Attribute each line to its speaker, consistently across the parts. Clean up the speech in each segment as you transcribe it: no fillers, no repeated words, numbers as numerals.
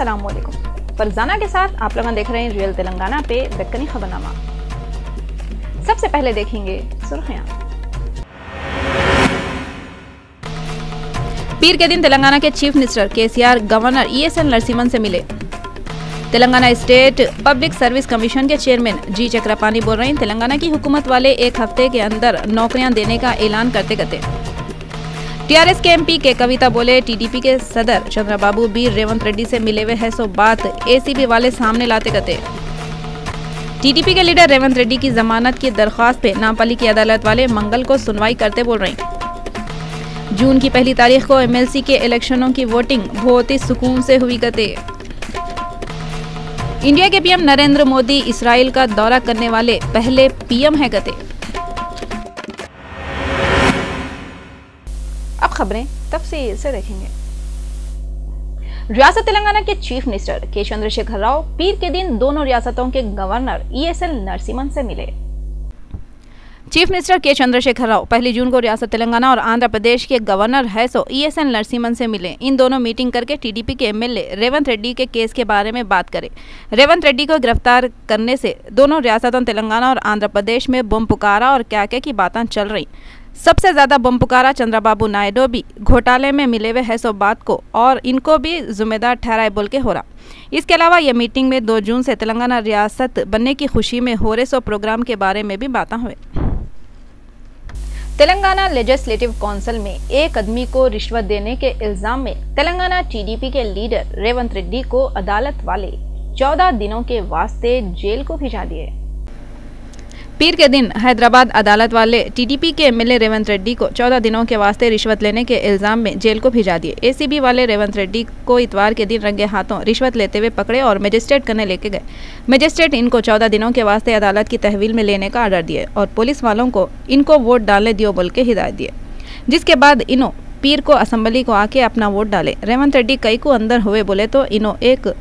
Speaker 1: अस्सलाम वालेकुम। फरजाना के साथ आप लोग देख रहे हैं रियल तेलंगाना पे दक्कनी खबरनामा। सबसे पहले देखेंगे सुर्खियां। पीर के दिन तेलंगाना के chief minister KCR governor ESL Narasimhan से मिले। Telangana state public service commission के चेयरमैन जी चक्रपाणी बोल रहे हैं, तेलंगाना की हुकूमत वाले एक हफ्ते के अंदर नौकरियां देने का ऐलान करते करते। टीआरएस के एमपी के कविता बोले, टीडीपी के सदर चंद्रबाबू भी रेवंत रेड्डी से मिले हुए हैं, सो बात एसीबी वाले सामने लाते करते। टीडीपी के लीडर रेवंत रेड्डी की जमानत की दरख्वास्त पे नामपल्ली की अदालत वाले मंगल को सुनवाई करते बोल रहे हैं। जून की पहली तारीख को एमएलसी के इलेक्शनों की वोटिंग बहुत ही सुकून से हुई करते। इंडिया के पीएम नरेंद्र मोदी इसराइल का दौरा करने वाले पहले पीएम है करते। अब खबरें तफसील से देखेंगे। रियासत तेलंगाना के चीफ मिनिस्टर के चंद्रशेखर राव पीर के दिन दोनों रियासतों के गवर्नर ESL नरसिम्हन से मिले। चीफ मिनिस्टर के चंद्रशेखर राव 1 जून को रियासत तेलंगाना और आंध्र प्रदेश के गवर्नर है सो ESL नरसिम्हन से मिले। इन दोनों मीटिंग करके टीडीपी के एमएलए रेवंत रेड्डी के केस के बारे में बात करे। रेवंत रेड्डी को गिरफ्तार करने से दोनों रियासतों तेलंगाना और आंध्र प्रदेश में बम पुकारा और क्या क्या की बातें चल रही। सबसे ज्यादा बम पुकारा चंद्रबाबू नायडू भी घोटाले में मिले हुए है सो बात को और इनको भी जिम्मेदार ठहराए बोल के हो रहा। इसके अलावा यह मीटिंग में 2 जून से तेलंगाना रियासत बनने की खुशी में हो रहे सो प्रोग्राम के बारे में भी बातें हुए। तेलंगाना लेजिस्लेटिव काउंसिल में एक आदमी को रिश्वत देने के इल्जाम में तेलंगाना टीडीपी के लीडर रेवंत रेड्डी को अदालत वाले 14 दिनों के वास्ते जेल को भिजा दिए। पीर के दिन हैदराबाद अदालत वाले टीडीपी के एमएलए रेवंत रेड्डी को 14 दिनों के वास्ते रिश्वत लेने के इल्जाम में जेल को भिजा दिए। एसीबी वाले रेवंत रेड्डी को इतवार के दिन रंगे हाथों रिश्वत लेते हुए पकड़े और मजिस्ट्रेट करने लेके गए। मजिस्ट्रेट इनको 14 दिनों के वास्ते अदालत की तहवील में लेने का ऑर्डर दिए और पुलिस वालों को इनको वोट डालने दियो बोल के हिदायत दिए, जिसके बाद इन्हों पीर को असम्बली को आके अपना वोट डाले। रेवंत रेड्डी कई को अंदर हुए बोले तो इन्हों एक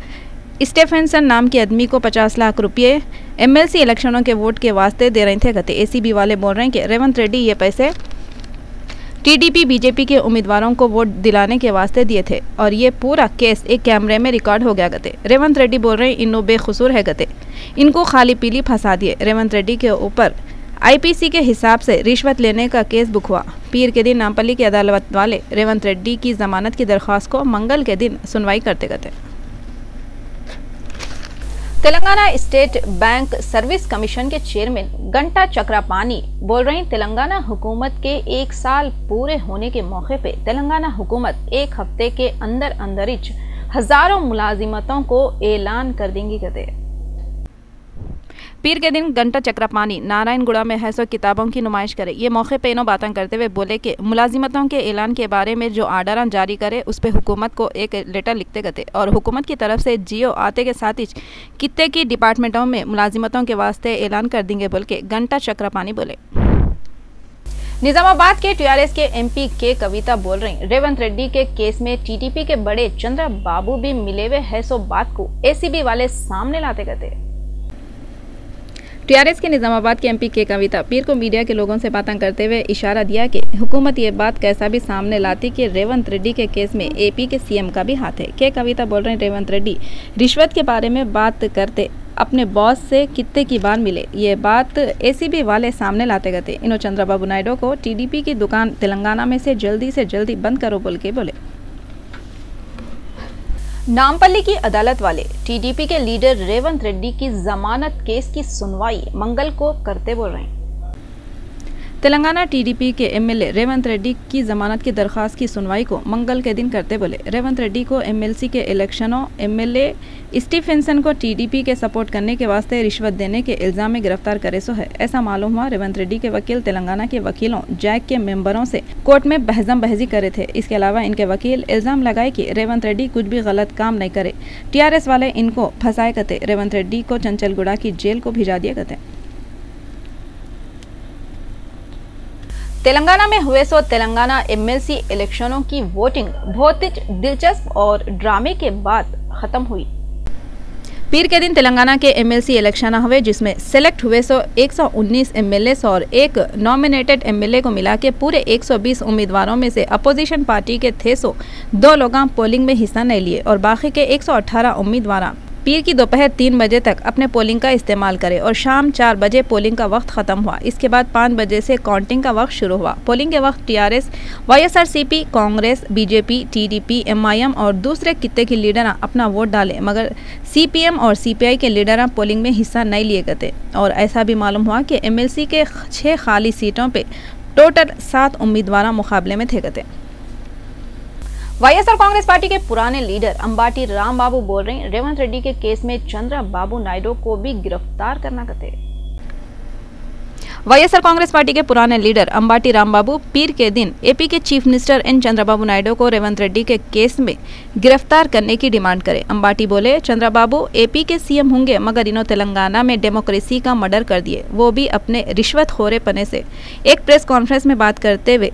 Speaker 1: स्टेफेंसन नाम के आदमी को 50 लाख रुपये एमएलसी इलेक्शनों के वोट के वास्ते दे रहे थे कहते। एसीबी वाले बोल रहे हैं कि रेवंत रेड्डी ये पैसे टीडीपी बीजेपी के उम्मीदवारों को वोट दिलाने के वास्ते दिए थे और ये पूरा केस एक कैमरे में रिकॉर्ड हो गया कहते। रेवंत रेड्डी बोल रहे हैं इन्हों बेकसूर है कहते, इनको खाली पीली फंसा दिए। रेवंत रेड्डी के ऊपर आईपीसी के हिसाब से रिश्वत लेने का केस बुक हुआ। पीर के दिन नामपल्ली की अदालत वाले रेवंत रेड्डी की जमानत की दरख्वास्त को मंगल के दिन सुनवाई करते कहते। Telangana state bank service commission के चेयरमैन घंटा चक्रपाणी बोल रहे हैं, तेलंगाना हुकूमत के 1 साल पूरे होने के मौके पे तेलंगाना हुकूमत 1 हफ्ते के अंदर अंदर हजारों मुलाजिमतों को ऐलान कर देंगी कहते। पीर के दिन घंटा चक्रपाणी नारायणगुड़ा में है सो किताबों की नुमाइश करे। ये मौके पे इन्हों बातें करते हुए बोले कि मुलाजिमतों के ऐलान के बारे में जो आर्डर जारी करे उस पे हुकूमत को एक लेटर लिखते गए और हुकूमत की तरफ से जियो आते के साथ ही कितने की डिपार्टमेंटों में मुलाजिमतों के वास्ते ऐलान कर देंगे बोल के घंटा चक्रपाणी बोले। निजामाबाद के टीआरएस के एमपी के कविता बोल रही, रेवंत रेड्डी के केस में टीडीपी के बड़े चंद्रबाबू भी मिले हुए है सो बात को एसीबी वाले सामने लाते कहते। टीआरएस के निजामाबाद के एमपी के कविता पीर को मीडिया के लोगों से बातें करते हुए इशारा दिया कि हुकूमत ये बात कैसा भी सामने लाती कि रेवंत रेड्डी के केस में एपी के सीएम का भी हाथ है। के कविता बोल रहे हैं, रेवंत रेड्डी रिश्वत के बारे में बात करते अपने बॉस से कितने की बार मिले, ये बात एसीबी वाले सामने लाते गए। इन्हों चंद्रबाबू नायडू को टीडीपी की दुकान तेलंगाना में से जल्दी बंद करो बोल के बोले। नामपल्ली की अदालत वाले टीडीपी के लीडर रेवंत रेड्डी की जमानत केस की सुनवाई मंगल को करते बोल रहे हैं। तेलंगाना टीडीपी के एमएलए रेवंत रेड्डी की जमानत की दरख्वास्त की सुनवाई को मंगल के दिन करते बोले। रेवंत रेड्डी को एमएलसी के इलेक्शनों एमएलए स्टीफेंसन को टीडीपी के सपोर्ट करने के वास्ते रिश्वत देने के इल्जाम में गिरफ्तार करे सो है, ऐसा मालूम हुआ। रेवंत रेड्डी के वकील तेलंगाना के वकीलों जैक के मेंबरों से कोर्ट में बहजम बहजी करे थे। इसके अलावा इनके वकील इल्जाम लगाए कि रेवंत रेड्डी कुछ भी गलत काम नहीं करे। टीआरएस वाले इनको फंसाए करते। रेवंत रेड्डी को चंचलगुड़ा की जेल को भिजा दिया करते। तेलंगाना में हुए सो तेलंगाना एमएलसी इलेक्शनों की वोटिंग बहुत दिलचस्प और ड्रामे के बाद खत्म हुई। पीर के दिन तेलंगाना के एमएलसी इलेक्शन हुए, जिसमें सेलेक्ट हुए 119 एमएलए और एक नॉमिनेटेड एमएलए को मिला के पूरे 120 उम्मीदवारों में से अपोजिशन पार्टी के थे 2 लोग पोलिंग में हिस्सा नहीं लिए और बाकी के 118 उम्मीदवार पीर की दोपहर 3 बजे तक अपने पोलिंग का इस्तेमाल करें और शाम 4 बजे पोलिंग का वक्त खत्म हुआ। इसके बाद 5 बजे से काउंटिंग का वक्त शुरू हुआ। पोलिंग के वक्त TRS, YSRCP, Congress, BJP, TDP, MIM और दूसरे कित्ते के लीडर अपना वोट डाले, मगर सीपीएम और सीपीआई के लीडर पोलिंग में हिस्सा नहीं लिए गए थे। और ऐसा भी मालूम हुआ कि एमएलसी के 6 खाली सीटों पर टोटल 7 उम्मीदवार मुकाबले में थे गए। वाईएसआर कांग्रेस पार्टी के पुराने लीडर अंबाटी रामबाबू बोल रहे हैं, रेवंत रेड्डी के केस में चंद्रबाबू नायडू को भी गिरफ्तार करना कहते। वाईएसआर कांग्रेस पार्टी के पुराने लीडर अंबाटी रामबाबू पीर के दिन एपी के chief minister N Chandrababu Naidu को रेवंत रेड्डी के केस में गिरफ्तार करने की डिमांड करे। अंबाटी बोले, चंद्रबाबू एपी के सीएम होंगे, मगर इन्होंने तेलंगाना में डेमोक्रेसी का मर्डर कर दिए, वो भी अपने रिश्वतखोरे पने से। एक प्रेस कॉन्फ्रेंस में बात करते हुए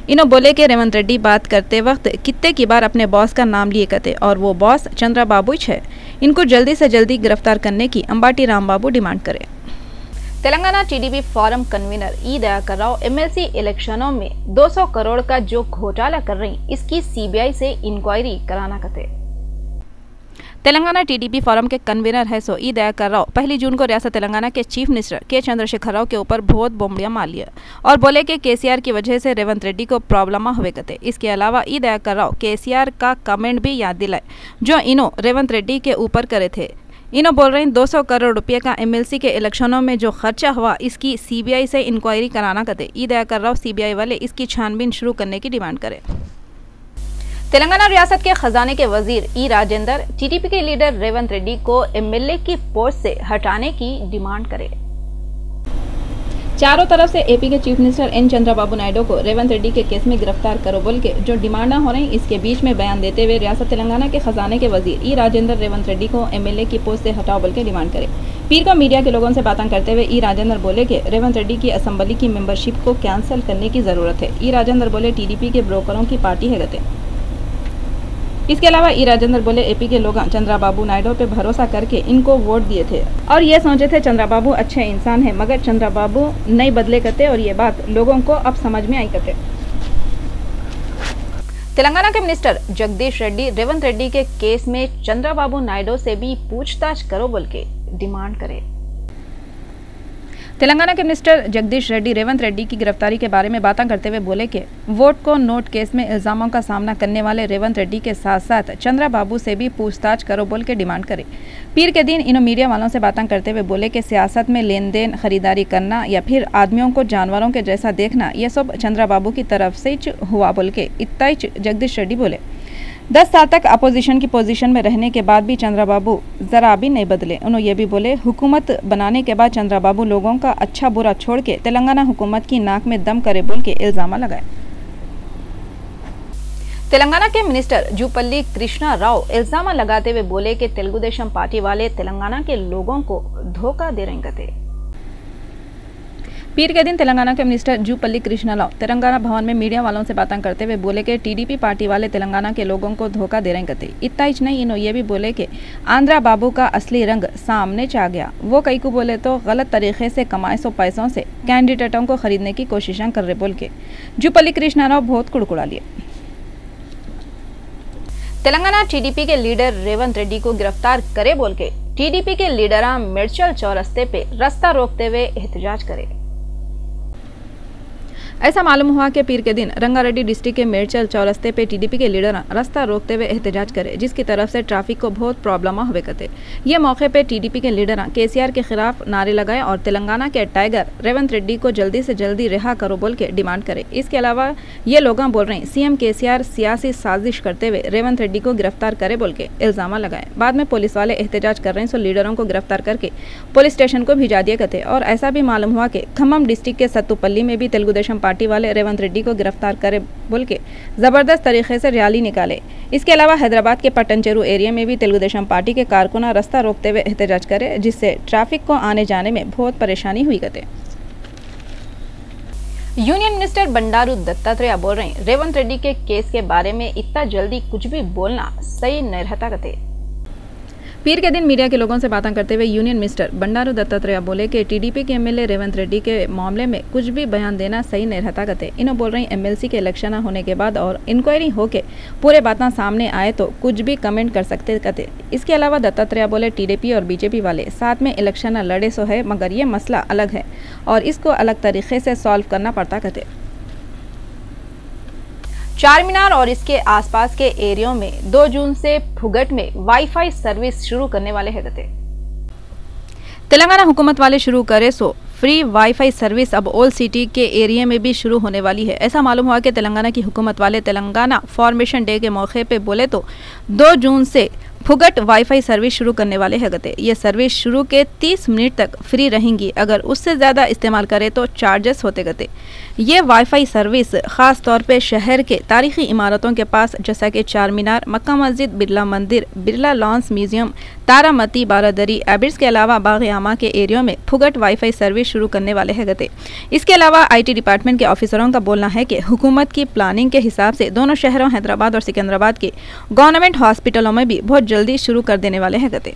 Speaker 1: इन्हों बोले कि रेवंत रेड्डी बात करते वक्त कितने की बार अपने बॉस का नाम लिए करते और वो बॉस चंद्रबाबू ही है। इनको जल्दी से जल्दी गिरफ्तार करने की अंबाटी रामबाबू डिमांड करे। तेलंगाना टीडीपी फोरम कन्वीनर ई दयाकर राव एमएलसी इलेक्शनों में 200 करोड़ का जो घोटाला कर रही, इसकी सीबीआई से इंक्वायरी कराना कहते। तेलंगाना टीडीपी फोरम के कन्वीनर है ई दयाकर राव 1 जून को रियासत तेलंगाना के चीफ मिनिस्टर के चंद्रशेखर राव के ऊपर बहुत बोमड़ियां मार लिया और बोले कि केसीआर की वजह से रेवंत रेड्डी को प्रॉब्लम हुए कहते। इसके अलावा ई दयाकर राव केसीआर का कमेंट भी याद दिलाए जो इन्हों रेवंत रेड्डी के ऊपर करे थे। इन्हों बोल रहे हैं 200 करोड़ रुपये का एमएलसी के इलेक्शनों में जो खर्चा हुआ, इसकी सीबीआई से इंक्वायरी कराना कहते। ई दयाकर राव सीबीआई वाले इसकी छानबीन शुरू करने की डिमांड करे। तेलंगाना रियासत के खजाने के वजीर ई राजेंद्र टीडीपी के लीडर रेवंत रेड्डी को एमएलए की पोस्ट से हटाने की डिमांड करे। चारों तरफ से एपी के chief minister N Chandrababu Naidu को रेवंत रेड्डी के केस में गिरफ्तार करो बोल के जो डिमांडा हो रही, इसके बीच में बयान देते हुए रियासत तेलंगाना के खजाने के वजीर ई राजेंद्र रेवंत रेड्डी को एमएलए की पोस्ट से हटाओ बोल के डिमांड करे। पीर को मीडिया के लोगों से बातें करते हुए ई राजेंद्र बोले कि रेवंत रेड्डी की असेंबली की मेंबरशिप को कैंसिल करने की जरूरत है। ई राजेंद्र बोले, टीडीपी के ब्रोकरों की पार्टी है गते। इसके अलावा ई राजेंद्र बोले, एपी के लोग चंद्रबाबू नायडू पे भरोसा करके इनको वोट दिए थे और ये सोचे थे चंद्रबाबू अच्छे इंसान है, मगर चंद्रबाबू नहीं बदले करते और ये बात लोगों को अब समझ में आई करते। तेलंगाना के मिनिस्टर जगदीश रेड्डी रेवंत रेड्डी के केस में चंद्रबाबू नायडू से भी पूछताछ करो बोल के डिमांड करे। तेलंगाना के मिनिस्टर जगदीश रेड्डी रेवंत रेड्डी की गिरफ्तारी के बारे में बातें करते हुए बोले कि वोट को नोट केस में इल्जामों का सामना करने वाले रेवंत रेड्डी के साथ साथ चंद्रबाबू से भी पूछताछ करो बोल के डिमांड करे। पीर के दिन इन्होंने मीडिया वालों से बातें करते हुए बोले कि सियासत में लेन देन, खरीदारी करना या फिर आदमियों को जानवरों के जैसा देखना, यह सब चंद्रबाबू की तरफ से हुआ बोल के इतना ही जगदीश रेड्डी बोले। 10 साल तक अपोजिशन की पोजीशन में रहने के बाद भी चंद्रबाबू जरा भी नहीं बदले। उन्होंने ये भी बोले, हुकूमत बनाने के बाद चंद्रबाबू लोगों का अच्छा बुरा छोड़ के तेलंगाना हुकूमत की नाक में दम करे बोल के इल्जाम लगाए। तेलंगाना के मिनिस्टर जूपल्ली कृष्णा राव इल्जाम लगाते हुए बोले कि तेलुगुदेशम पार्टी वाले तेलंगाना के लोगों को धोखा दे रहे थे। पीर के दिन तेलंगाना के मिनिस्टर जूपल्ली कृष्णा राव तेलंगाना भवन में मीडिया वालों से बातें करते हुए बोले कि टीडीपी पार्टी वाले तेलंगाना के लोगों को धोखा दे रहे थे। इतना ही नहीं, इन्होंने ये भी बोले कि आंध्रा बाबू का असली रंग सामने आ गया। वो कई को बोले तो गलत तरीके से कमाए 100 पैसों से कैंडिडेटों को खरीदने की कोशिशें कर रहे बोल के जूपल्ली कृष्णा राव बहुत कुड़कुड़ा लिए। तेलंगाना टीडीपी के लीडर रेवंत रेड्डी को गिरफ्तार करे बोल के टीडीपी के लीडर मिर्चल चौरस्ते पे रास्ता रोकते हुए एहतजाज करे। ऐसा मालूम हुआ कि पीर के दिन रंगारेड्डी डिस्ट्रिक्ट के मेरचल चौरस्ते पे टीडीपी के लीडर रास्ता रोकते हुए एहतजाज करे, जिसकी तरफ से ट्रैफिक को बहुत प्रॉब्लम हुए करते। ये मौके पे टीडीपी के लीडर केसीआर के खिलाफ नारे लगाए और तेलंगाना के टाइगर रेवंत रेड्डी को जल्दी से जल्दी रिहा करो बोल के डिमांड करे। इसके अलावा ये लोग बोल रहे हैं सीएम केसीआर सियासी साजिश करते हुए रेवंत रेड्डी को गिरफ्तार करे बोल के इल्जाम लगाए। बाद में पुलिस वाले एहतजाज कर रहे हैं, सो लीडरों को गिरफ्तार करके पुलिस स्टेशन को भिजा दिए करते। और ऐसा भी मालूम हुआ कि खम्मम डिस्ट्रिक्ट के सत्तुपल्ली में भी तेलुगुदेशम पार्टी वाले रेवंत रेड्डी को गिरफ्तार करे बोल के जबरदस्त तरीके से रैली निकाले। इसके अलावा हैदराबाद के पट्टनचेरू एरिया में भी तेलुगुदेशम पार्टी के कारकुना रास्ता रोकते हुए एहतजाज करे, जिससे ट्रैफिक को आने जाने में बहुत परेशानी हुई करते। यूनियन मिनिस्टर बंडारू दत्तात्रेय बोल रहे हैं रेवंत रेड्डी के केस के बारे में इतना जल्दी कुछ भी बोलना सही नहीं रहता कहते। पीर के दिन मीडिया के लोगों से बातें करते हुए यूनियन मिनिस्टर बंडारू दत्तात्रेय बोले कि टीडीपी के एमएलए रेवंत रेड्डी के मामले में कुछ भी बयान देना सही नहीं रहता कहते। इन्हों बोल रही एमएलसी के इलेक्शन होने के बाद और इंक्वायरी होके पूरे बातें सामने आए तो कुछ भी कमेंट कर सकते कहते। इसके अलावा दत्तात्रेय बोले टीडीपी और बीजेपी वाले साथ में इलेक्शन लड़े सो है, मगर ये मसला अलग है और इसको अलग तरीके से सॉल्व करना पड़ता कहते। चार मीनार और इसके आसपास के एरियो में 2 जून से फुगट में वाईफाई सर्विस शुरू करने वाले हैं कहते। तेलंगाना हुकूमत वाले शुरू करे सो फ्री वाईफाई सर्विस अब ओल्ड सिटी के एरिया में भी शुरू होने वाली है। ऐसा मालूम हुआ कि तेलंगाना की हुकूमत वाले तेलंगाना फॉर्मेशन डे के मौके पे बोले तो 2 जून से फुगट वाईफाई सर्विस शुरू करने वाले हैं कहते। ये सर्विस शुरू के 30 मिनट तक फ्री रहेंगी, अगर उससे ज़्यादा इस्तेमाल करे तो चार्जेस होते कहते। ये वाईफाई सर्विस ख़ास तौर पे शहर के तारीखी इमारतों के पास जैसा कि चार मीनार, मक्का मस्जिद, बिरला मंदिर, बिरला लॉन्स म्यूजियम, तारामती, बारादरी, एबिड्स के अलावा बाग आमा के एरियो में फुगट वाईफाई सर्विस शुरू करने वाले हैं कहते। इसके अलावा IT डिपार्टमेंट के ऑफिसरों का बोलना है कि हुकूमत की प्लानिंग के हिसाब से दोनों शहरों हैदराबाद और सिकंदराबाद के गवर्नमेंट हॉस्पिटलों में भी बहुत जल्दी शुरू कर देने वाले हैं कहते।